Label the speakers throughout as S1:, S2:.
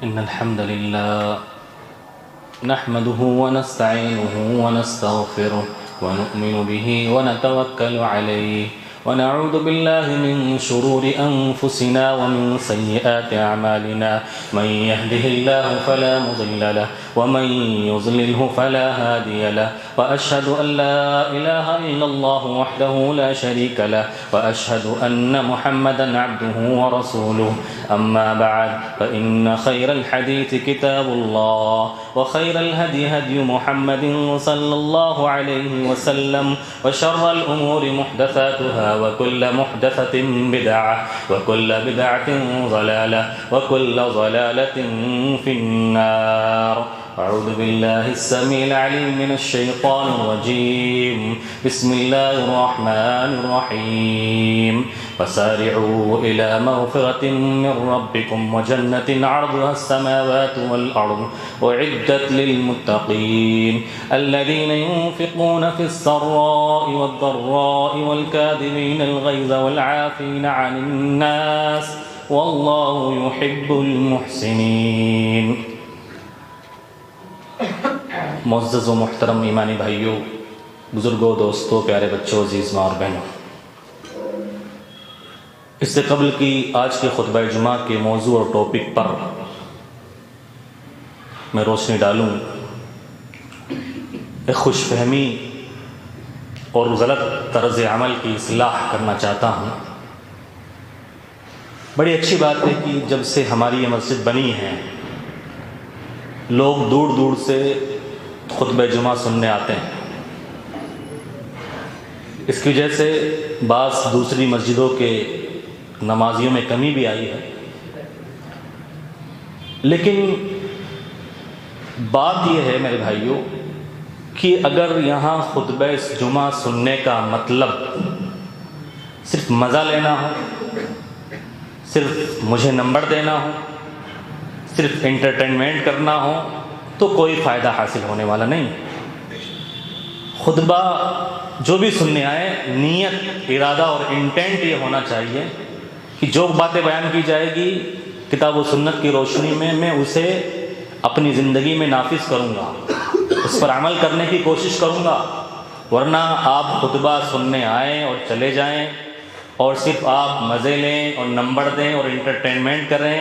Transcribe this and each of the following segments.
S1: إن الحمد لله نحمده ونستعينه ونستغفره ونؤمن به ونتوكل عليه ونعوذ بالله من شرور أنفسنا ومن سيئات أعمالنا من يهده الله فلا مضل له ومن يضلله فلا هادي له وأشهد أن لا إله إلا الله وحده لا شريك له وأشهد أن محمدا عبده ورسوله أما بعد فإن خير الحديث كتاب الله وخير الهدي هدي محمد صلى الله عليه وسلم وشر الأمور محدثاتها وكل محدثة بدعة وكل بدعة ضلالة وكل ضلالة في النار. أعوذ بالله السميع العليم من الشيطان الرجيم. بسم الله الرحمن الرحيم. فسارعوا إلى مغفرة من ربكم وجنة عرضها السماوات والأرض أعدت للمتقين الذين ينفقون في السراء والضراء والكاظمين الغيظ والعافين عن الناس والله يحب المحسنين. معزز و محترم ایمانی بھائیوں، بزرگوں، دوستوں، پیارے بچوں، عزیز ماں اور بہنوں، اس سے قبل کی آج کے خطبہ جمعہ کے موضوع اور ٹاپک پر میں روشنی ڈالوں، ایک خوش فہمی اور غلط طرز عمل کی اصلاح کرنا چاہتا ہوں. بڑی اچھی بات ہے کہ جب سے ہماری یہ مسجد بنی ہے لوگ دور دور سے خطبہ جمعہ سننے آتے ہیں. اس کی وجہ سے بعض دوسری مسجدوں کے نمازیوں میں کمی بھی آئی ہے، لیکن بات یہ ہے میرے بھائیوں کہ اگر یہاں خطبہ جمعہ سننے کا مطلب صرف مزہ لینا ہو، صرف مجھے نمبر دینا ہو، صرف انٹرٹینمنٹ کرنا ہو تو کوئی فائدہ حاصل ہونے والا نہیں. خطبہ جو بھی سننے آئے، نیت، ارادہ اور انٹینٹ یہ ہونا چاہیے کہ جو باتیں بیان کی جائے گی کتاب و سنت کی روشنی میں، میں اسے اپنی زندگی میں نافذ کروں گا، اس پر عمل کرنے کی کوشش کروں گا. ورنہ آپ خطبہ سننے آئیں اور چلے جائیں اور صرف آپ مزے لیں اور نمبر دیں اور انٹرٹینمنٹ کریں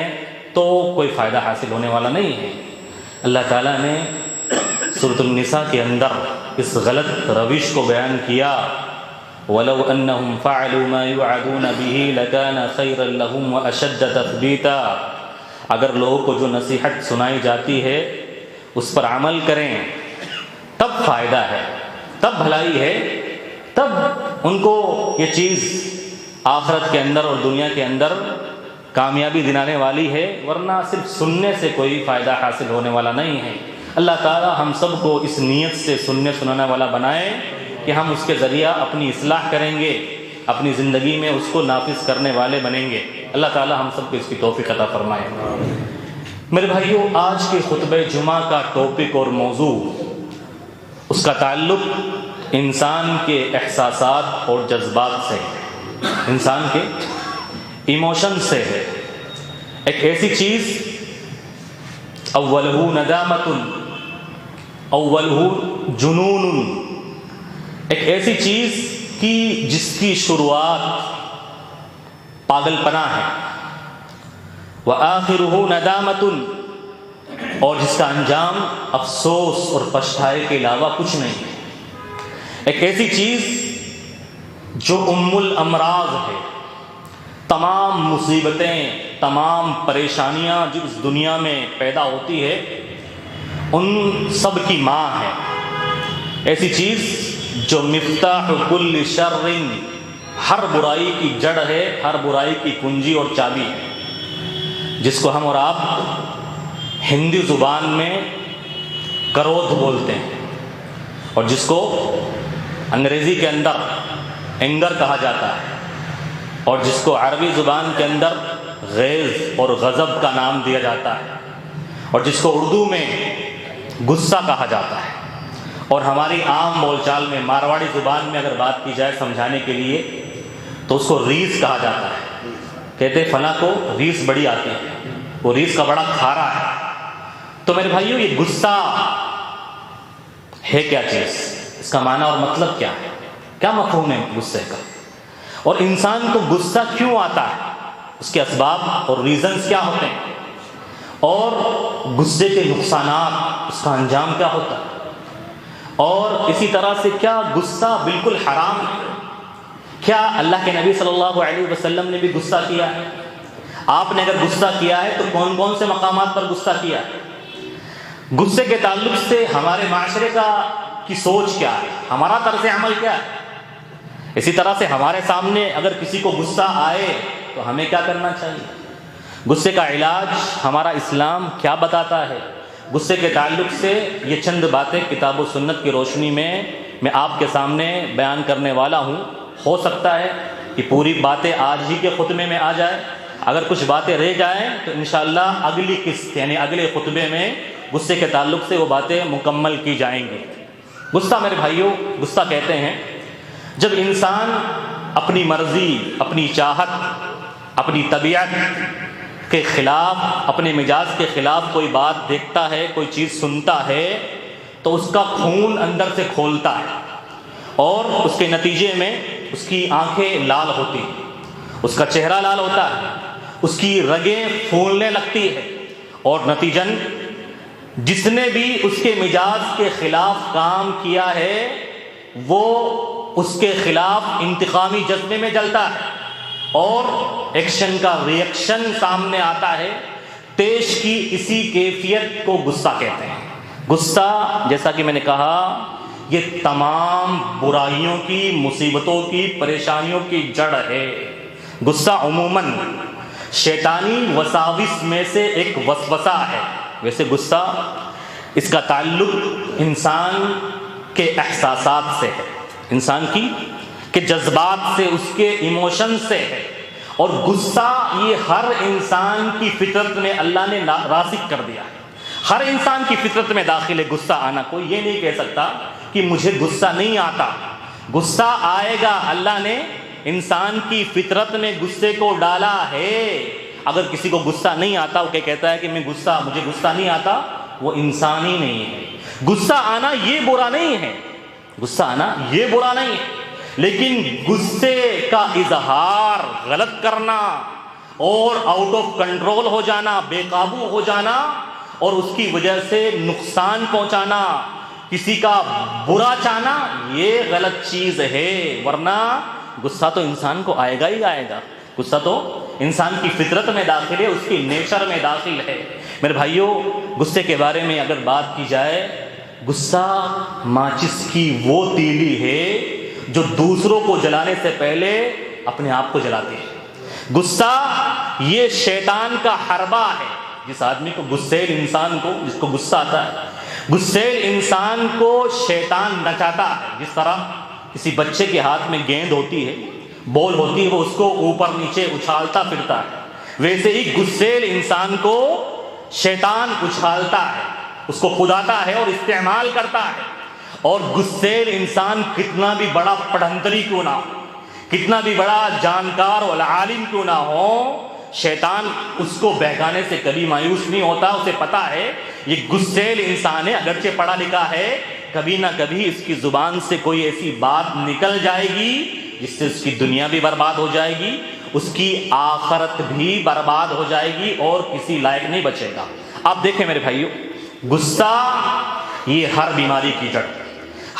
S1: تو کوئی فائدہ حاصل ہونے والا نہیں ہے. اللہ تعالیٰ نے سورۃ النساء کے اندر اس غلط روش کو بیان کیا، وَلَوْ أَنَّهُمْ فَعَلُوا مَا يُوعَدُونَ بِهِ لَكَانَ خَيْرًا لَهُمْ وَأَشَدَّ تَثْبِيتًا. اگر لوگوں کو جو نصیحت سنائی جاتی ہے اس پر عمل کریں تب فائدہ ہے، تب بھلائی ہے، تب ان کو یہ چیز آخرت کے اندر اور دنیا کے اندر کامیابی دلانے والی ہے، ورنہ صرف سننے سے کوئی فائدہ حاصل ہونے والا نہیں ہے. اللہ تعالی ہم سب کو اس نیت سے سننے سنانے والا بنائے کہ ہم اس کے ذریعہ اپنی اصلاح کریں گے، اپنی زندگی میں اس کو نافذ کرنے والے بنیں گے. اللہ تعالی ہم سب کو اس کی توفیق عطا فرمائے. میرے بھائیوں، آج کے خطبہ جمعہ کا ٹاپک اور موضوع، اس کا تعلق انسان کے احساسات اور جذبات سے، انسان کے ایموشن سے ہے. ایک ایسی چیز اولہ ندامت اولہ جنون، ایک ایسی چیز کی جس کی شروعات پاگل پنا ہے، وآخرہ ندامت، اور جس کا انجام افسوس اور پچھتائے کے علاوہ کچھ نہیں. ایک ایسی چیز جو ام الامراض ہے، تمام مصیبتیں، تمام پریشانیاں جو اس دنیا میں پیدا ہوتی ہے ان سب کی ماں ہے. ایسی چیز جو مفتاح کل شر، ہر برائی کی جڑ ہے، ہر برائی کی کنجی اور چابی ہے، جس کو ہم اور آپ ہندی زبان میں کرودھ بولتے ہیں اور جس کو انگریزی کے اندر اینگر کہا جاتا ہے، اور جس کو عربی زبان کے اندر غیظ اور غضب کا نام دیا جاتا ہے، اور جس کو اردو میں غصہ کہا جاتا ہے، اور ہماری عام بول چال میں مارواڑی زبان میں اگر بات کی جائے سمجھانے کے لیے تو اس کو ریس کہا جاتا ہے. کہتے فلاں کو ریس بڑی آتی ہے. وہ ریزھ کا بڑا کھارا ہے۔ تو میرے بھائیو یہ غصہ ہے کیا چیز، اس کا معنی اور مطلب کیا ہے، کیا مفہوم ہے غصے کا، اور انسان کو غصہ کیوں آتا ہے، اس کے اسباب اور ریزنز کیا ہوتے ہیں، اور غصے کے نقصانات، اس کا انجام کیا ہوتا ہے، اور اسی طرح سے کیا غصہ بالکل حرام ہے، کیا اللہ کے نبی صلی اللہ علیہ وسلم نے بھی غصہ کیا ہے، آپ نے اگر غصہ کیا ہے تو کون کون سے مقامات پر غصہ کیا ہے، غصے کے تعلق سے ہمارے معاشرے کی سوچ کیا ہے، ہمارا طرز عمل کیا ہے، اسی طرح سے ہمارے سامنے اگر کسی کو غصہ آئے تو ہمیں کیا کرنا چاہیے، غصے کا علاج ہمارا اسلام کیا بتاتا ہے۔ غصے کے تعلق سے یہ چند باتیں کتاب و سنت کی روشنی میں آپ کے سامنے بیان کرنے والا ہوں۔ ہو سکتا ہے کہ پوری باتیں آج ہی کے خطبے میں آ جائے، اگر کچھ باتیں رہ جائیں تو انشاءاللہ اگلی قسط یعنی اگلے خطبے میں غصے کے تعلق سے وہ باتیں مکمل کی جائیں گی۔ غصہ میرے بھائیوں، غصہ کہتے ہیں جب انسان اپنی مرضی، اپنی چاہت، اپنی طبیعت کے خلاف، اپنے مزاج کے خلاف کوئی بات دیکھتا ہے، کوئی چیز سنتا ہے تو اس کا خون اندر سے کھولتا ہے، اور اس کے نتیجے میں اس کی آنکھیں لال ہوتی ہیں، اس کا چہرہ لال ہوتا ہے، اس کی رگیں پھولنے لگتی ہے، اور نتیجن جس نے بھی اس کے مزاج کے خلاف کام کیا ہے وہ اس کے خلاف انتقامی جذبے میں جلتا ہے، اور ایکشن کا ریئیکشن سامنے آتا ہے۔ پیش کی اسی کیفیت کو غصہ کہتے ہیں۔ غصہ جیسا کہ میں نے کہا یہ تمام برائیوں کی، مصیبتوں کی، پریشانیوں کی جڑ ہے۔ غصہ عموماً شیطانی وساوس میں سے ایک وسوسہ ہے۔ ویسے غصہ، اس کا تعلق انسان کے احساسات سے ہے، انسان کے جذبات سے، اس کے ایموشن سے ہے، اور غصہ یہ ہر انسان کی فطرت میں اللہ نے راسخ کر دیا ہے۔ ہر انسان کی فطرت میں داخل ہے غصہ آنا۔ کوئی یہ نہیں کہہ سکتا کہ مجھے غصہ نہیں آتا، غصہ آئے گا۔ اللہ نے انسان کی فطرت میں غصے کو ڈالا ہے۔ اگر کسی کو غصہ نہیں آتا، وہ کہتا ہے کہ مجھے غصہ نہیں آتا، وہ انسان ہی نہیں ہے۔ غصہ آنا یہ برا نہیں ہے، غصہ آنا یہ برا نہیں ہے، لیکن غصے کا اظہار غلط کرنا اور آؤٹ آف کنٹرول ہو جانا، بے قابو ہو جانا، اور اس کی وجہ سے نقصان پہنچانا، کسی کا برا چاہنا، یہ غلط چیز ہے۔ ورنہ غصہ تو انسان کو آئے گا ہی آئے گا، غصہ تو انسان کی فطرت میں داخل ہے، اس کی نیچر میں داخل ہے۔ میرے بھائیوں، غصے کے بارے میں اگر بات کی جائے، غصہ ماچس کی وہ تیلی ہے جو دوسروں کو جلانے سے پہلے اپنے آپ کو جلاتی ہے۔ غصہ یہ شیطان کا حربہ ہے۔ جس آدمی کو غصیل انسان کو، جس کو غصہ آتا ہے، غصیل انسان کو شیطان نچاتا ہے۔ جس طرح کسی بچے کے ہاتھ میں گیند ہوتی ہے، بال ہوتی ہے، وہ اس کو اوپر نیچے اچھالتا پھرتا ہے، ویسے ہی غصیل انسان کو شیطان اچھالتا ہے، اس کو کھداتا ہے اور استعمال کرتا ہے۔ اور غصیل انسان کتنا بھی بڑا پڑھنتری کیوں نہ ہو، کتنا بھی بڑا جانکار اور عالم کیوں نہ ہو، شیطان اس کو بہکانے سے کبھی مایوس نہیں ہوتا۔ اسے پتا ہے یہ غصیل انسان ہے، اگرچہ پڑھا لکھا ہے، کبھی نہ کبھی اس کی زبان سے کوئی ایسی بات نکل جائے گی جس سے اس کی دنیا بھی برباد ہو جائے گی، اس کی آخرت بھی برباد ہو جائے گی، اور کسی لائق نہیں بچے گا۔ آپ دیکھیں میرے بھائیوں، غصہ یہ ہر بیماری کی جڑ،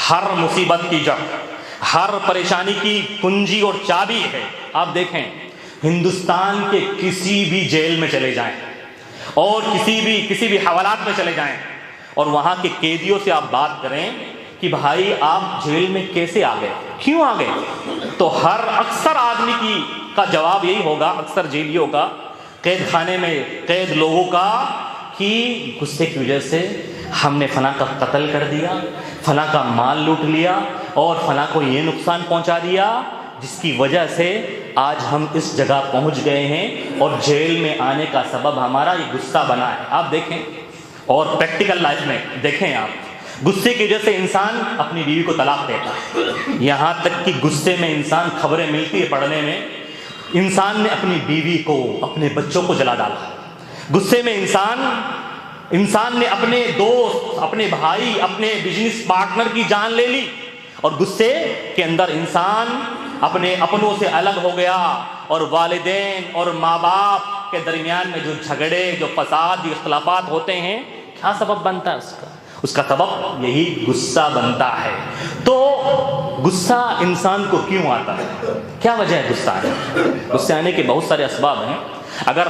S1: ہر مصیبت کی جڑ، ہر پریشانی کی کنجی اور چابی ہے۔ آپ دیکھیں، ہندوستان کے کسی بھی جیل میں چلے جائیں اور کسی بھی حوالات میں چلے جائیں اور وہاں کے قیدیوں سے آپ بات کریں کہ بھائی آپ جیل میں کیسے آ گئے، کیوں آ گئے، تو ہر اکثر آدمی کا جواب یہی ہوگا، اکثر جیلیوں کا، قید خانے میں قید لوگوں کا، کہ غصے کی وجہ سے ہم نے فلاں کا قتل کر دیا، فلاں کا مال لوٹ لیا، اور فلاں کو یہ نقصان پہنچا دیا، جس کی وجہ سے آج ہم اس جگہ پہنچ گئے ہیں، اور جیل میں آنے کا سبب ہمارا یہ غصہ بنا ہے۔ آپ دیکھیں، اور پریکٹیکل لائف میں دیکھیں آپ، غصے کی وجہ سے انسان اپنی بیوی کو طلاق دیتا ہے، یہاں تک کہ غصے میں انسان، خبریں ملتی ہے پڑھنے میں، انسان نے اپنی بیوی کو، اپنے بچوں کو جلا ڈالا۔ غصے میں انسان نے اپنے دوست، اپنے بھائی، اپنے بزنس پارٹنر کی جان لے لی، اور غصے کے اندر انسان اپنے اپنوں سے الگ ہو گیا، اور والدین اور ماں باپ کے درمیان میں جو جھگڑے، جو فساد، جو اختلافات ہوتے ہیں، کیا سبب بنتا ہے اس کا سبب یہی غصہ بنتا ہے۔ تو غصہ انسان کو کیوں آتا ہے؟ کیا وجہ ہے غصہ آنے کی؟ غصے آنے کے بہت سارے اسباب ہیں۔ اگر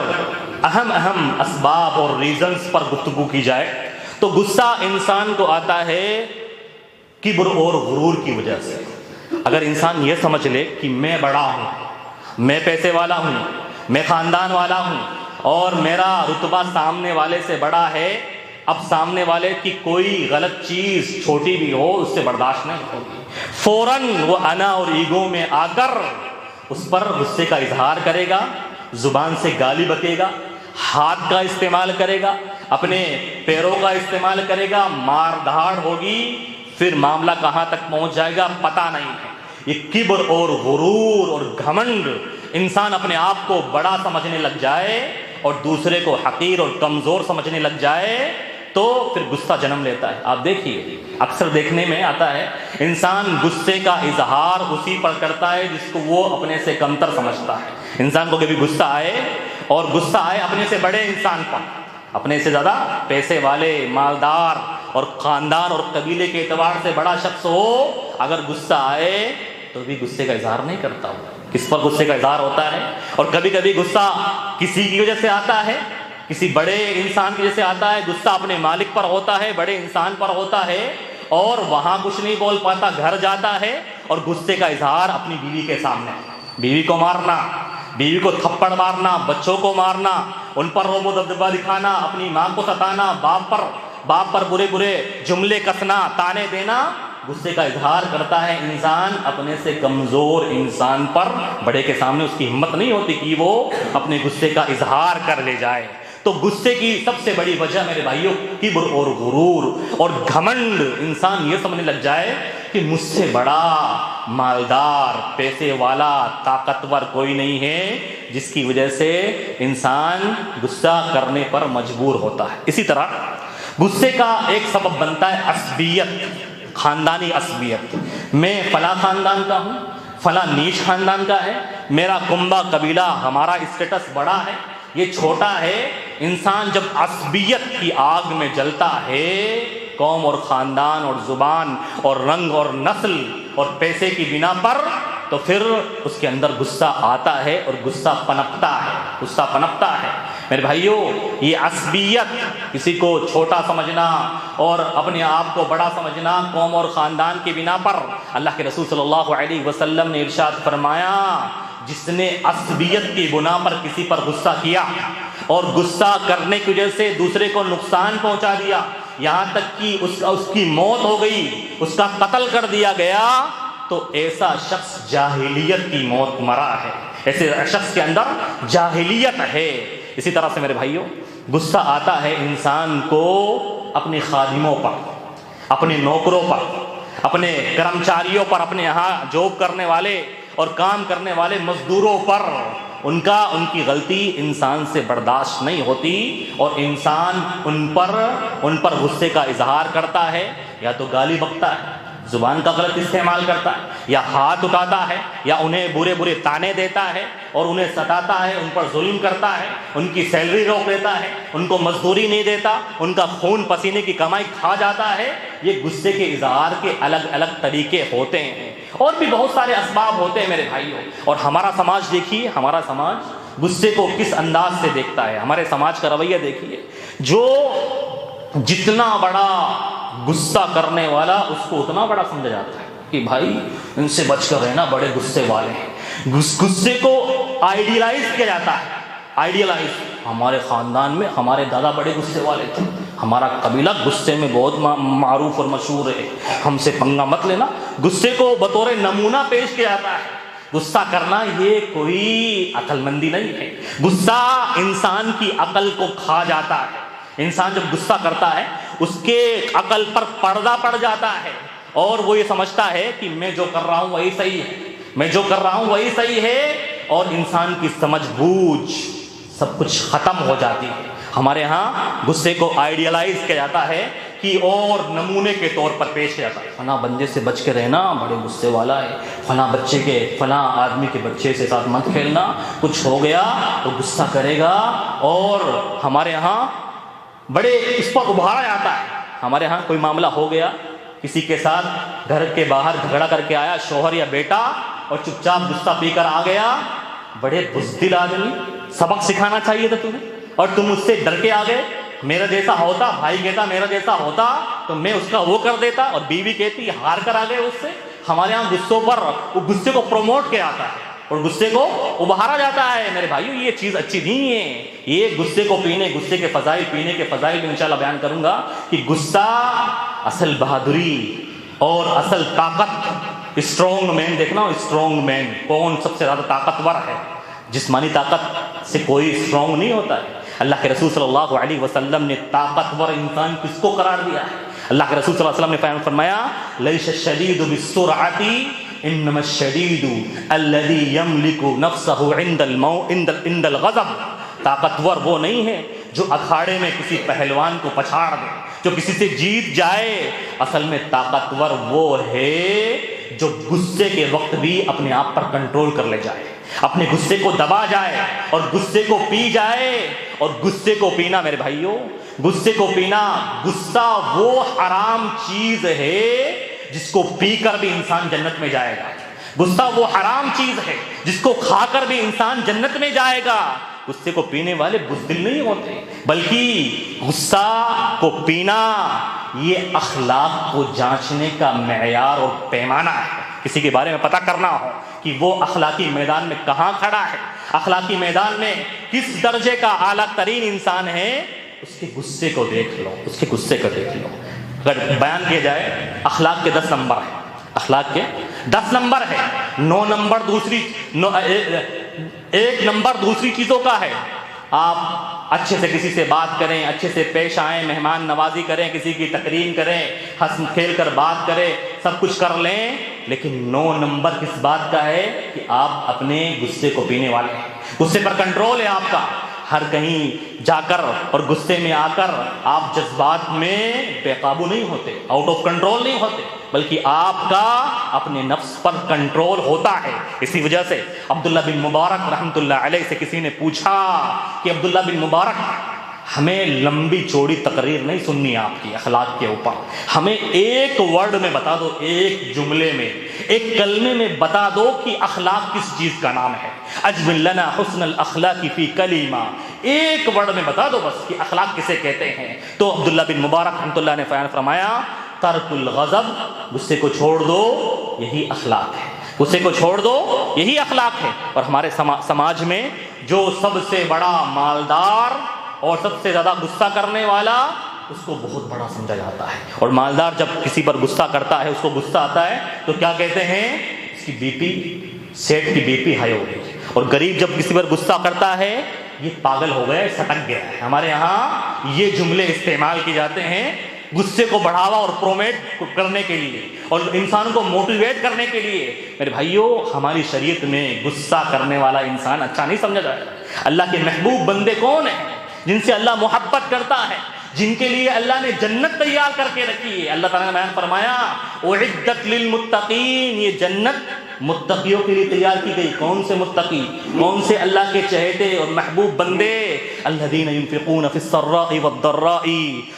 S1: اہم اسباب اور ریزنز پر گفتگو کی جائے تو غصہ انسان کو آتا ہے کبر اور غرور کی وجہ سے۔ اگر انسان یہ سمجھ لے کہ میں بڑا ہوں، میں پیسے والا ہوں، میں خاندان والا ہوں، اور میرا رتبہ سامنے والے سے بڑا ہے، اب سامنے والے کی کوئی غلط چیز چھوٹی بھی ہو اس سے برداشت نہیں ہوگی، فوراً وہ انا اور ایگو میں آ کر اس پر غصے کا اظہار کرے گا، زبان سے گالی بکے گا، ہاتھ کا استعمال کرے گا، اپنے پیروں کا استعمال کرے گا، مار دھاڑ ہوگی، پھر معاملہ کہاں تک پہنچ جائے گا پتہ نہیں ہے۔ یہ کبر اور غرور اور گھمنڈ، انسان اپنے آپ کو بڑا سمجھنے لگ جائے اور دوسرے کو حقیر اور کمزور سمجھنے لگ جائے تو پھر غصہ جنم لیتا ہے۔ آپ دیکھیے، اکثر دیکھنے میں آتا ہے انسان غصے کا اظہار اسی پر کرتا ہے جس کو وہ اپنے سے کمتر سمجھتا ہے۔ انسان کو کبھی غصہ آئے اپنے سے بڑے انسان پر، اپنے سے زیادہ پیسے والے، مالدار اور خاندان اور قبیلے کے اعتبار سے بڑا شخص ہو، اگر غصہ آئے تو بھی غصے کا اظہار نہیں کرتا ہو۔ کس پر غصے کا اظہار ہوتا ہے؟ اور کبھی کبھی غصہ کسی کی وجہ سے آتا ہے، کسی بڑے انسان کی وجہ سے آتا ہے، غصہ اپنے مالک پر ہوتا ہے، بڑے انسان پر ہوتا ہے، اور وہاں کچھ نہیں بول پاتا، گھر جاتا ہے اور غصے کا اظہار اپنی بیوی کے سامنے، بیوی کو مارنا، بیوی کو تھپڑ مارنا، بچوں کو مارنا، ان پر رعب و دبدبہ دکھانا، اپنی ماں کو ستانا، باپ پر برے جملے کسنا، تانے دینا، غصے کا اظہار کرتا ہے انسان اپنے سے کمزور انسان پر۔ بڑے کے سامنے اس کی ہمت نہیں ہوتی کہ وہ اپنے غصے کا اظہار کر لے جائے۔ تو غصے کی سب سے بڑی وجہ میرے بھائیوں کبر اور غرور اور گھمنڈ، انسان یہ سمجھنے لگ جائے کہ مجھ سے بڑا مالدار، پیسے والا، طاقتور کوئی نہیں ہے، جس کی وجہ سے انسان غصہ کرنے پر مجبور ہوتا ہے۔ اسی طرح غصے کا ایک سبب بنتا ہے عصبیت، خاندانی عصبیت۔ میں فلاں خاندان کا ہوں، فلاں نیچ خاندان کا ہے، میرا کنبہ قبیلہ، ہمارا اسٹیٹس بڑا ہے، یہ چھوٹا ہے۔ انسان جب عصبیت کی آگ میں جلتا ہے، قوم اور خاندان اور زبان اور رنگ اور نسل اور پیسے کی بنا پر، تو پھر اس کے اندر غصہ آتا ہے اور غصہ پنپتا ہے۔ میرے بھائیوں، یہ عصبیت، کسی کو چھوٹا سمجھنا اور اپنے آپ کو بڑا سمجھنا قوم اور خاندان کی بنا پر، اللہ کے رسول صلی اللہ علیہ وسلم نے ارشاد فرمایا، جس نے عصبیت کی بنا پر کسی پر غصہ کیا اور غصہ کرنے کی وجہ سے دوسرے کو نقصان پہنچا دیا، یہاں تک کہ اس کی موت ہو گئی، اس کا قتل کر دیا گیا، تو ایسا شخص جاہلیت کی موت مرا ہے، ایسے شخص کے اندر جاہلیت ہے۔ اسی طرح سے میرے بھائیوں، غصہ آتا ہے انسان کو اپنے خادموں پر، اپنے نوکروں پر، اپنے کرمچاریوں پر، اپنے یہاں جاب کرنے والے اور کام کرنے والے مزدوروں پر۔ ان کی غلطی انسان سے برداشت نہیں ہوتی اور انسان ان پر غصے کا اظہار کرتا ہے، یا تو گالی بکتا ہے، زبان کا غلط استعمال کرتا ہے، یا ہاتھ اٹھاتا ہے، یا انہیں برے تانے دیتا ہے اور انہیں ستاتا ہے، ان پر ظلم کرتا ہے، ان کی سیلری روک لیتا ہے، ان کو مزدوری نہیں دیتا، ان کا خون پسینے کی کمائی کھا جاتا ہے۔ یہ غصے کے اظہار کے الگ الگ طریقے ہوتے ہیں، اور بھی بہت سارے اسباب ہوتے ہیں میرے بھائیوں۔ اور ہمارا سماج دیکھیے، ہمارا سماج غصے کو کس انداز سے دیکھتا ہے۔ ہمارے سماج کا رویہ دیکھیے، جو جتنا بڑا غصہ کرنے والا اس کو اتنا بڑا سمجھا جاتا ہے کہ بھائی ان سے بچ کر رہنا، بڑے غصے والے ہیں۔ غصے کو آئیڈیلائز کیا جاتا ہے، ہمارے خاندان میں ہمارے دادا بڑے غصے والے تھے، ہمارا قبیلہ غصے میں بہت معروف اور مشہور ہے، ہم سے پنگا مت لینا۔ غصے کو بطور نمونہ پیش کیا جاتا ہے۔ غصہ کرنا یہ کوئی عقل مندی نہیں ہے، غصہ انسان کی عقل کو کھا جاتا ہے۔ انسان جب غصہ کرتا ہے اس کے عقل پر پردہ پڑ جاتا ہے اور وہ یہ سمجھتا ہے کہ میں جو کر رہا ہوں وہی صحیح ہے، اور انسان کی سمجھ بوجھ سب کچھ ختم ہو جاتی ہے۔ ہمارے ہاں غصے کو آئیڈیلائز کیا جاتا ہے کہ اور نمونے کے طور پر پیش کیا جاتا ہے، فلاں بندے سے بچ کے رہنا، بڑے غصے والا ہے، فلاں آدمی کے بچے سے ساتھ مت کھیلنا، کچھ ہو گیا تو غصہ کرے گا۔ اور ہمارے ہاں بڑے اس پر ابھارا جاتا ہے، ہمارے ہاں کوئی معاملہ ہو گیا، کسی کے ساتھ گھر کے باہر جھگڑا کر کے آیا شوہر یا بیٹا، اور چپ چاپ غصہ پی کر آ گیا، بڑے بزدل آدمی، سبق سکھانا چاہیے تھا تمہیں، اور تم اس سے ڈر کے آ گئے۔ میرا جیسا ہوتا، بھائی کہتا میرا جیسا ہوتا تو میں اس کا وہ کر دیتا، اور بیوی کہتی ہار کر آ گئے اس سے۔ ہمارے یہاں غصوں پر غصے کو پروموٹ کیا جاتا ہے اور غصے کو ابھارا جاتا ہے۔ میرے بھائیو یہ چیز اچھی نہیں ہے۔ یہ غصے کو پینے، غصے کے فضائل، پینے کے فضائل میں انشاءاللہ بیان کروں گا کہ غصہ اصل بہادری اور اصل طاقت، اسٹرانگ مین دیکھنا، اسٹرانگ مین کون سب سے زیادہ طاقتور ہے؟ جسمانی طاقت سے کوئی اسٹرانگ نہیں ہوتا ہے۔ اللہ کے رسول صلی اللہ علیہ وسلم نے طاقتور انسان کس کو قرار دیا ہے؟ اللہ کے رسول صلی اللہ علیہ وسلم نے فرمایا لیس الشدید بالسرعۃ انما الشدید الذی یملک نفسه عند الغضب۔ طاقتور وہ نہیں ہے جو اکھاڑے میں کسی پہلوان کو پچھاڑ دے، جو کسی سے جیت جائے۔ اصل میں طاقتور وہ ہے جو غصے کے وقت بھی اپنے آپ پر کنٹرول کر لے جائے، اپنے غصے کو دبا جائے اور غصے کو پی جائے۔ اور غصے کو پینا میرے بھائیوں، غصے کو پینا، غصہ وہ حرام چیز ہے جس کو پی کر بھی انسان جنت میں جائے گا۔ غصہ وہ حرام چیز ہے جس کو کھا کر بھی انسان جنت میں جائے گا۔ غصے کو پینے والے بزدل نہیں ہوتے، بلکہ غصہ کو پینا یہ اخلاق کو جانچنے کا معیار اور پیمانہ ہے۔ کسی کے بارے میں پتہ کرنا ہو کہ وہ اخلاقی میدان میں کہاں کھڑا ہے، اخلاقی میدان میں کس درجے کا اعلیٰ ترین انسان ہے، اس کے غصے کو دیکھ لو، اس کے غصے کو دیکھ لو۔ اگر بیان کیا جائے اخلاق کے 10 نمبر ہیں، اخلاق کے 10 نمبر ہے، 9 نمبر ایک نمبر دوسری چیزوں کا ہے۔ آپ اچھے سے کسی سے بات کریں، اچھے سے پیش آئیں، مہمان نوازی کریں، کسی کی تکریم کریں، ہنس کھیل کر بات کریں، سب کچھ کر لیں، لیکن 9 نمبر کس بات کا ہے کہ آپ اپنے غصے کو پینے والے ہیں، غصے پر کنٹرول ہے آپ کا۔ ہر کہیں جا کر اور غصے میں آ کر آپ جذبات میں بے قابو نہیں ہوتے، آؤٹ آف کنٹرول نہیں ہوتے، بلکہ آپ کا اپنے نفس پر کنٹرول ہوتا ہے۔ اسی وجہ سے عبداللہ بن مبارک رحمۃ اللہ علیہ سے کسی نے پوچھا کہ عبداللہ بن مبارک، ہمیں لمبی چوڑی تقریر نہیں سننی آپ کی اخلاق کے اوپر، ہمیں ایک ورڈ میں بتا دو، ایک جملے میں، ایک کلمے میں بتا دو کہ اخلاق کس چیز کا نام ہے۔ اجمل لنا حسن الاخلاق فی کلمہ، ایک ورڈ میں بتا دو بس کہ اخلاق کسے کہتے ہیں۔ تو عبداللہ بن مبارک رحمۃ اللہ نے فرمایا ترک الغضب، غصے کو چھوڑ دو، یہی اخلاق ہے، غصے کو چھوڑ دو، یہی اخلاق ہے۔ اور ہمارے سماج میں جو سب سے بڑا مالدار اور سب سے زیادہ غصہ کرنے والا، اس کو بہت بڑا سمجھا جاتا ہے۔ اور مالدار جب کسی پر غصہ کرتا ہے، اس کو غصہ آتا ہے تو کیا کہتے ہیں؟ اس کی بی پی، سیٹ کی بی پی ہائی ہو گئی۔ اور غریب جب کسی پر غصہ کرتا ہے، یہ پاگل ہو گیا، سٹک گیا ہے۔ ہمارے یہاں یہ جملے استعمال کیے جاتے ہیں غصے کو بڑھاوا اور پروموٹ کرنے کے لیے اور انسان کو موٹیویٹ کرنے کے لیے۔ میرے بھائیوں، ہماری شریعت میں غصہ کرنے والا انسان اچھا نہیں سمجھا جائے گا۔ اللہ کے محبوب بندے کون ہیں؟ جن سے اللہ محبت کرتا ہے، جن کے لیے اللہ نے جنت تیار کر کے رکھی ہے۔ اللہ تعالیٰ نے بیان فرمایا اعدت للمتقین، یہ جنت متقیوں کے لیے تیار کی گئی۔ کون سے متقی؟ کون سے اللہ کے چہیتے اور محبوب بندے؟ الذین ینفقون فی السراء والضراء،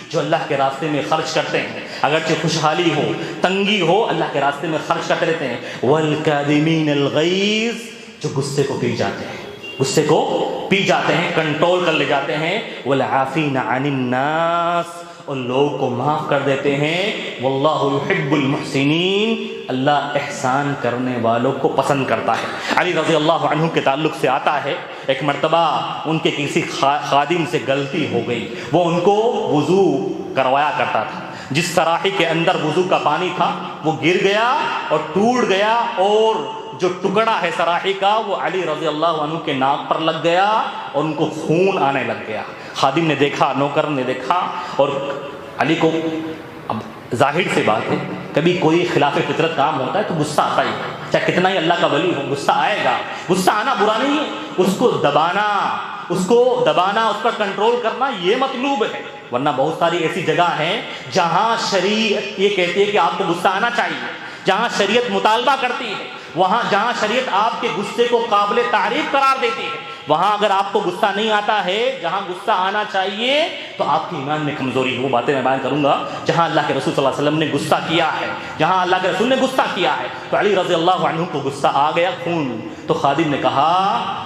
S1: جو اللہ کے راستے میں خرچ کرتے ہیں، اگرچہ خوشحالی ہو، تنگی ہو، اللہ کے راستے میں خرچ کرتے رہتے ہیں۔ والکاظمین الغیظ، جو غصے کو پی جاتے ہیں، غصے کو پی جاتے ہیں، کنٹرول کر لے جاتے ہیں۔ والعافین عن الناس، اور لوگوں کو معاف کر دیتے ہیں۔ واللہ یحب المحسنین، اللہ احسان کرنے والوں کو پسند کرتا ہے۔ علی رضی اللہ عنہ کے تعلق سے آتا ہے، ایک مرتبہ ان کے کسی خادم سے غلطی ہو گئی، وہ ان کو وضو کروایا کرتا تھا۔ جس سراحی کے اندر وضو کا پانی تھا وہ گر گیا اور ٹوٹ گیا، اور جو ٹکڑا ہے سراحی کا وہ علی رضی اللہ عنہ کے ناک پر لگ گیا اور ان کو خون آنے لگ گیا۔ خادم نے دیکھا، نوکر نے دیکھا، اور علی کو، اب ظاہر سے بات ہے، کبھی کوئی خلاف فطرت کام ہوتا ہے تو غصہ آتا ہی ہے، چاہے کتنا ہی اللہ کا ولی ہو، غصہ آئے گا۔ غصہ آنا برا نہیں ہے، اس کو دبانا، اس کو دبانا، اس پر کنٹرول کرنا، یہ مطلوب ہے۔ ورنہ بہت ساری ایسی جگہ ہیں جہاں شریعت یہ کہتی ہے کہ آپ کو غصہ آنا چاہیے، جہاں شریعت مطالبہ کرتی ہے، وہاں جہاں شریعت آپ کے غصے کو قابل تعریف قرار دیتی ہے، وہاں اگر آپ کو غصہ نہیں آتا ہے، جہاں غصہ آنا چاہیے، تو آپ کے ایمان میں کمزوری ہے۔ وہ باتیں میں بیان کروں گا جہاں اللہ کے رسول صلی اللہ علیہ وسلم نے غصہ کیا ہے، جہاں اللہ کے رسول نے غصہ کیا ہے۔ تو علی رضی اللہ عنہ کو غصہ آ گیا، خون، تو خادم نے کہا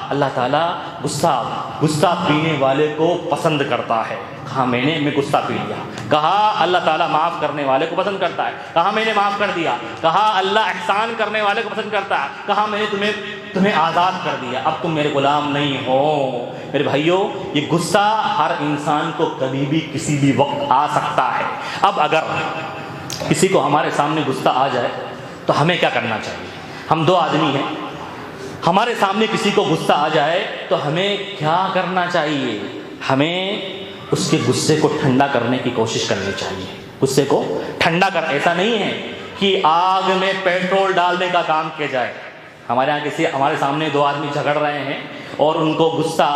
S1: اللہ تعالیٰ غصہ پینے والے کو پسند کرتا ہے۔ کہا میں غصہ پی لیا۔ کہا اللہ تعالیٰ معاف کرنے والے کو پسند کرتا ہے۔ کہا میں نے معاف کر دیا۔ کہا اللہ احسان کرنے والے کو پسند کرتا ہے۔ کہا میں نے تمہیں آزاد کر دیا، اب تم میرے غلام نہیں ہو۔ میرے بھائیوں، یہ غصہ ہر انسان کو کبھی بھی کسی بھی وقت آ سکتا ہے۔ اب اگر کسی کو ہمارے سامنے غصہ آ جائے تو ہمیں کیا کرنا چاہیے؟ ہم دو آدمی ہیں، ہمارے سامنے کسی کو غصہ آ جائے تو ہمیں کیا کرنا چاہیے؟ ہمیں اس کے غصے کو ٹھنڈا کرنے کی کوشش کرنی چاہیے۔ غصے کو ٹھنڈا کر، ایسا نہیں ہے کہ آگ میں پیٹرول ڈالنے کا کام کیا جائے۔ ہمارے سامنے دو آدمی جھگڑ رہے ہیں اور ان کو غصہ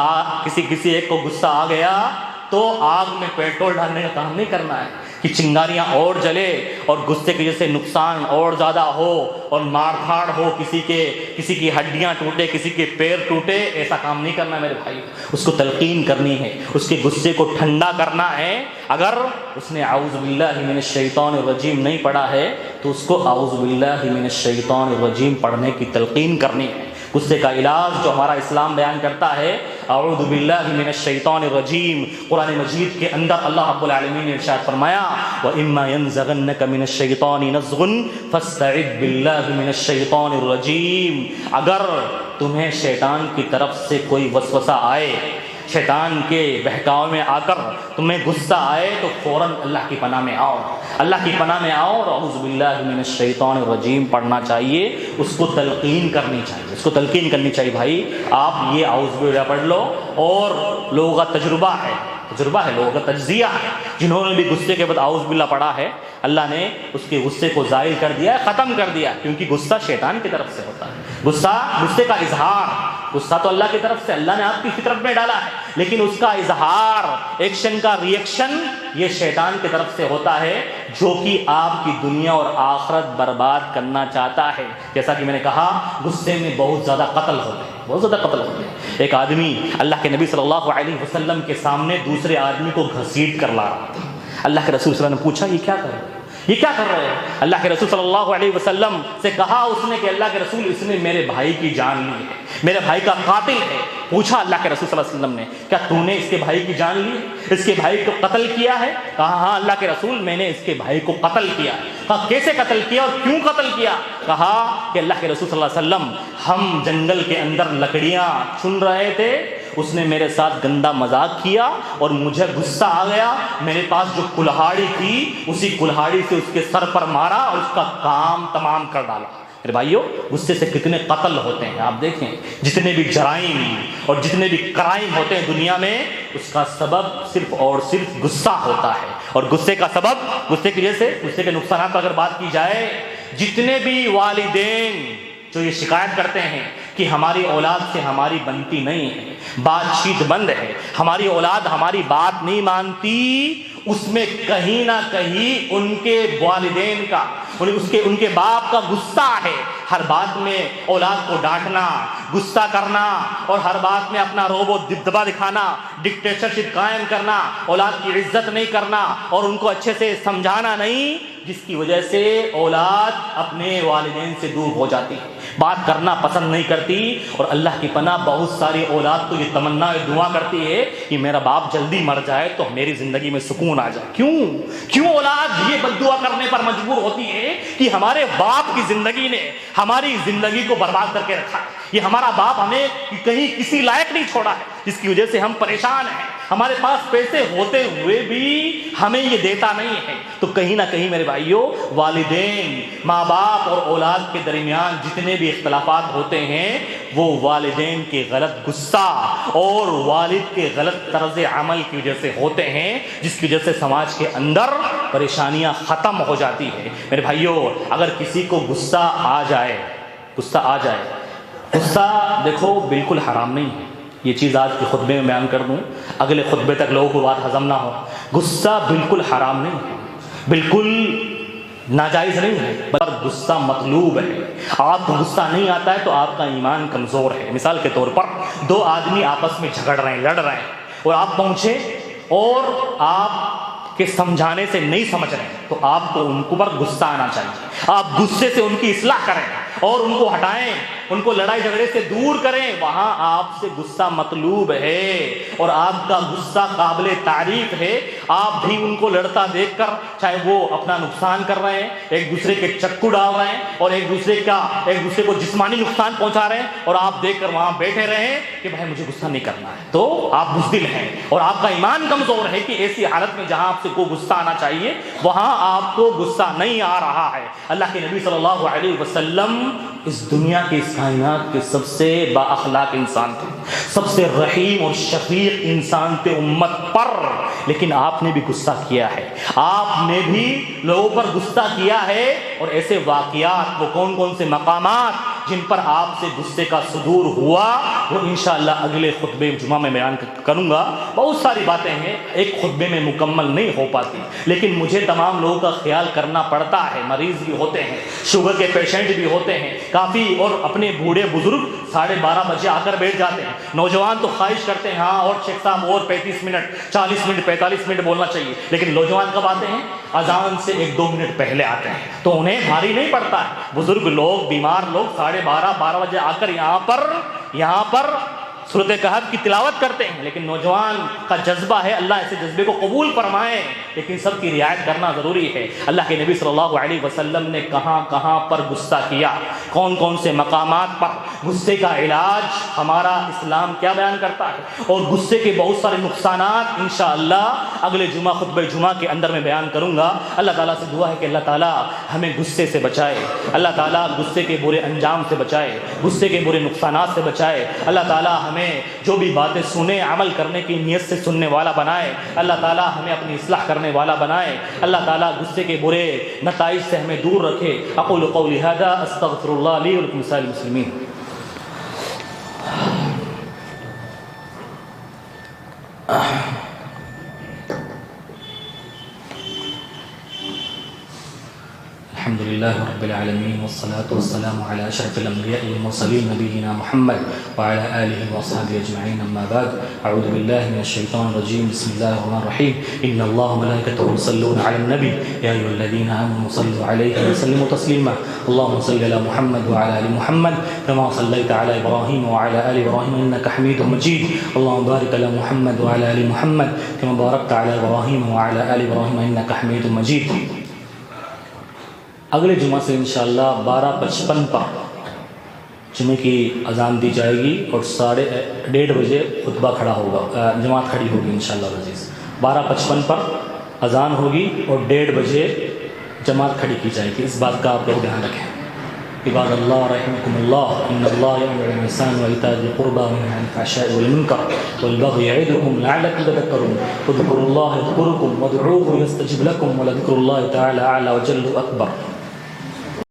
S1: کسی ایک کو غصہ آ گیا تو آگ میں پیٹرول ڈالنے کا کام نہیں کرنا ہے کہ چنگاریاں اور جلے اور غصے کی وجہ سے نقصان اور زیادہ ہو اور مار دھاڑ ہو، کسی کی ہڈیاں ٹوٹے، کسی کے پیر ٹوٹے۔ ایسا کام نہیں کرنا میرے بھائی، اس کو تلقین کرنی ہے، اس کے غصے کو ٹھنڈا کرنا ہے۔ اگر اس نے اعوذ باللہ من الشیطان الرجیم نہیں پڑھا ہے تو اس کو اعوذ باللہ من الشیطان الرجیم پڑھنے کی تلقین کرنی ہے۔ غصے کا علاج جو ہمارا اسلام بیان کرتا ہے، اعوذ باللہ من الشیطان الرجیم، قرآن مجید کے اندر اللہ رب العالمین نے ارشاد فرمایا وَإِمَّا يَنزَغَنَّكَ مِنَ الشَّيْطَانِ نَزْغٌ فَاسْتَعِذْ بِاللَّهِ مِنَ الشَّيْطَانِ الرَّجِيمِ۔ اگر تمہیں شیطان کی طرف سے کوئی وسوسہ آئے، شیطان کے بہکاوے میں آ کر تمہیں غصہ آئے تو فوراً اللہ کی پناہ میں آؤ، اللہ کی پناہ میں آؤ اور اعوذ باللہ من الشیطان الرجیم پڑھنا چاہیے، اس کو تلقین کرنی چاہیے، اس کو تلقین کرنی چاہیے۔ بھائی آپ یہ اعوذ باللہ پڑھ لو، اور لوگوں کا تجربہ ہے، لوگوں کا تجزیہ ہے، جنہوں نے بھی غصے کے بعد اعوذ باللہ پڑھا ہے، اللہ نے اس کے غصے کو زائل کر دیا ہے، ختم کر دیا، کیونکہ غصہ شیطان کی طرف سے ہوتا ہے۔ غصے کا اظہار، غصہ تو اللہ کی طرف سے، اللہ نے آپ کی فطرت میں ڈالا ہے، لیکن اس کا اظہار، ایکشن کا ریئیکشن، یہ شیطان کی طرف سے ہوتا ہے، جو کہ آپ کی دنیا اور آخرت برباد کرنا چاہتا ہے۔ جیسا کہ میں نے کہا، غصے میں بہت زیادہ قتل ہوتے ہیں، ایک آدمی اللہ کے نبی صلی اللہ علیہ وسلم کے سامنے دوسرے آدمی کو گھسیٹ کر لا رہا تھا۔ اللہ کے رسول صلی اللہ علیہ وسلم نے پوچھا یہ کیا کر رہے ہیں؟ اللہ کے رسول صلی اللہ علیہ وسلم سے کہا اس نے کہ اللہ کے رسول، اس نے میرے بھائی کی جان لی ہے، میرے بھائی کا قاتل ہے۔ پوچھا اللہ کے رسول صلی اللہ علیہ وسلم نے، کیا تو نے اس کے بھائی کی جان لی ہے، اس کے بھائی کو قتل کیا ہے؟ کہا ہاں اللہ کے رسول، میں نے اس کے بھائی کو قتل کیا۔ کہا کیسے قتل کیا اور کیوں قتل کیا؟ کہا کہ اللہ کے رسول صلی اللہ علیہ وسلم، ہم جنگل کے اندر لکڑیاں چن رہے تھے، اس نے میرے ساتھ گندا مذاق کیا اور مجھے غصہ آ گیا، میرے پاس جو کلہاڑی تھی اسی کلہاڑی سے اس کے سر پر مارا اور اس کا کام تمام کر ڈالا۔ میرے بھائیوں، غصے سے کتنے قتل ہوتے ہیں، آپ دیکھیں جتنے بھی جرائم اور جتنے بھی کرائم ہوتے ہیں دنیا میں، اس کا سبب صرف اور صرف غصہ ہوتا ہے۔ اور غصے کا سبب، غصے کی وجہ سے، غصے کے نقصانات پر اگر بات کی جائے، جتنے بھی والدین جو یہ شکایت کرتے ہیں کہ ہماری اولاد سے ہماری بنتی نہیں ہے، بات چیت بند ہے، ہماری اولاد ہماری بات نہیں مانتی، اس میں کہیں نہ کہیں ان کے والدین کا، ان کے باپ کا غصہ ہے۔ ہر بات میں اولاد کو ڈانٹنا، غصہ کرنا اور ہر بات میں اپنا روب و دبدبا دکھانا، ڈکٹیٹرشپ قائم کرنا، اولاد کی عزت نہیں کرنا اور ان کو اچھے سے سمجھانا نہیں، جس کی وجہ سے اولاد اپنے والدین سے دور ہو جاتی ہے، بات کرنا پسند نہیں کرتی۔ اور اللہ کی پناہ، بہت ساری اولاد تو یہ تمنا دعا کرتی ہے کہ میرا باپ جلدی مر جائے تو میری زندگی میں سکون آ جائے۔ کیوں اولاد یہ بد دعا کرنے پر مجبور ہوتی ہے کہ ہمارے باپ کی زندگی نے ہماری زندگی کو برباد کر کے رکھا ہے، یہ ہمارا باپ ہمیں کہیں کسی لائق نہیں چھوڑا ہے، جس کی وجہ سے ہم پریشان ہیں، ہمارے پاس پیسے ہوتے ہوئے بھی ہمیں یہ دیتا نہیں ہے۔ تو کہیں نہ کہیں میرے بھائیوں، والدین، ماں باپ اور اولاد کے درمیان جتنے بھی اختلافات ہوتے ہیں، وہ والدین کے غلط غصہ اور والد کے غلط طرز عمل کی وجہ سے ہوتے ہیں، جس کی وجہ سے سماج کے اندر پریشانیاں ختم ہو جاتی ہے۔ میرے بھائیوں، اگر کسی کو غصہ آ جائے، غصہ دیکھو بالکل حرام نہیں ہے، یہ چیز آج کے خطبے میں بیان کر دوں، اگلے خطبے تک لوگوں کو بات ہضم نہ ہو۔ غصہ بالکل حرام نہیں ہے، بالکل ناجائز نہیں ہے، پر غصہ مطلوب ہے۔ آپ کو غصہ نہیں آتا ہے تو آپ کا ایمان کمزور ہے۔ مثال کے طور پر دو آدمی آپس میں جھگڑ رہے ہیں، لڑ رہے ہیں، اور آپ پہنچے اور آپ کے سمجھانے سے نہیں سمجھ رہے ہیں، تو آپ کو ان پر غصہ آنا چاہیے۔ آپ غصے سے ان کی اصلاح کریں اور ان کو ہٹائیں، ان کو لڑائی جھگڑے سے دور کریں، وہاں آپ سے غصہ مطلوب ہے اور آپ کا غصہ قابل تعریف ہے۔ آپ بھی ان کو لڑتا دیکھ کر، چاہے وہ اپنا نقصان کر رہے ہیں، ایک دوسرے کے چکو ڈال رہے ہیں اور ایک دوسرے کو جسمانی نقصان پہنچا رہے ہیں، اور آپ دیکھ کر وہاں بیٹھے رہیں کہ بھائی مجھے غصہ نہیں کرنا ہے، تو آپ بزدل ہیں اور آپ کا ایمان کمزور ہے کہ ایسی حالت میں جہاں آپ سے کو غصہ آنا چاہیے وہاں آپ کو غصہ نہیں آ رہا ہے۔ اللہ کے نبی صلی اللہ علیہ وسلم اس دنیا کی، اس کائنات کے سب سے با اخلاق انسان تھے، سب سے رحیم اور شفیق انسان تھے امت پر، لیکن آپ نے بھی غصہ کیا ہے، آپ نے بھی لوگوں پر غصہ کیا ہے، اور ایسے واقعات، وہ کون کون سے مقامات جن پر آپ سے غصے کا صدور ہوا، وہ انشاءاللہ اگلے خطبے جمعہ میں بیان کروں گا۔ بہت ساری باتیں ہیں، ایک خطبے میں مکمل نہیں ہو پاتی، لیکن مجھے تمام لوگوں کا خیال کرنا پڑتا ہے۔ مریض بھی ہوتے ہیں، شوگر کے پیشنٹ بھی ہوتے ہیں کافی، اور اپنے بوڑھے بزرگ 12:30 بجے آ کر بیٹھ جاتے ہیں۔ نوجوان تو خواہش کرتے ہیں ہاں اور شیخ صاحب اور 35 منٹ 40 منٹ 45 منٹ بولنا چاہیے، لیکن نوجوان کب آتے ہیں؟ اذان سے 1-2 منٹ پہلے آتے ہیں، تو انہیں بھاری نہیں پڑتا ہے۔ بزرگ لوگ، بیمار لوگ 12:30 بجے آ کر یہاں پر سورۃ کہف کی تلاوت کرتے ہیں، لیکن نوجوان کا جذبہ ہے، اللہ ایسے جذبے کو قبول فرمائے، لیکن سب کی رعایت کرنا ضروری ہے۔ اللہ کے نبی صلی اللہ علیہ وسلم نے کہاں کہاں پر غصہ کیا، کون کون سے مقامات پر، غصے کا علاج ہمارا اسلام کیا بیان کرتا ہے، اور غصے کے بہت سارے نقصانات انشاءاللہ اگلے جمعہ خطبہ جمعہ کے اندر میں بیان کروں گا۔ اللہ تعالیٰ سے دعا ہے کہ اللہ تعالیٰ ہمیں غصے سے بچائے، اللہ تعالیٰ غصے کے برے انجام سے بچائے، غصے کے برے نقصانات سے بچائے۔ اللہ تعالیٰ ہمیں جو بھی باتیں سنیں عمل کرنے کی نیت سے سننے والا بنائے، اللہ تعالیٰ ہمیں اپنی اصلاح کرنے والا بنائے، اللہ تعالیٰ غصے کے برے نتائج سے ہمیں دور رکھے۔ اقول قولی ھذا استغفر اللہ لی ولکم سائر المسلمین۔ الحمد لله رب العالمين والصلاة والسلام على أشرف الأنبياء والمرسلين نبينا محمد وعلى آله وأصحابه أجمعين، أما بعد، أعوذ بالله من الشيطان الرجيم، بسم الله الرحمن الرحيم، إن الله وملائكته يصلون على النبي يا أيها الذين آمنوا صلوا عليه وسلموا تسليما، اللهم صل على محمد وعلى آل محمد كما صليت على إبراهيم وعلى آل إبراهيم إنك حميد مجيد، اللهم بارك على محمد وعلى آل محمد كما باركت على إبراهيم وعلى آل إبراهيم إنك حميد مجيد۔ اگلے جمعہ سے انشاءاللہ 12:55 پر جمعے کی اذان دی جائے گی اور 1:30 بجے خطبہ کھڑا ہوگا، جماعت کھڑی ہوگی انشاءاللہ عزیز۔ 12:55 پر اذان ہوگی اور 1:30 بجے جماعت کھڑی کی جائے گی، اس بات کا آپ لوگ دھیان رکھیں۔ عباد اللہ رحمکم اللہ، ان اللہ یأمر بالإحسان وإیتاء ذی القربى وینہی عن الفحشاء والمنکر والبغی یعظکم لعلکم تذکرون، اذکروا اللہ یذکرکم وادعوہ یستجب لکم ولذکر اللہ تعالی اعلی وجل اکبر۔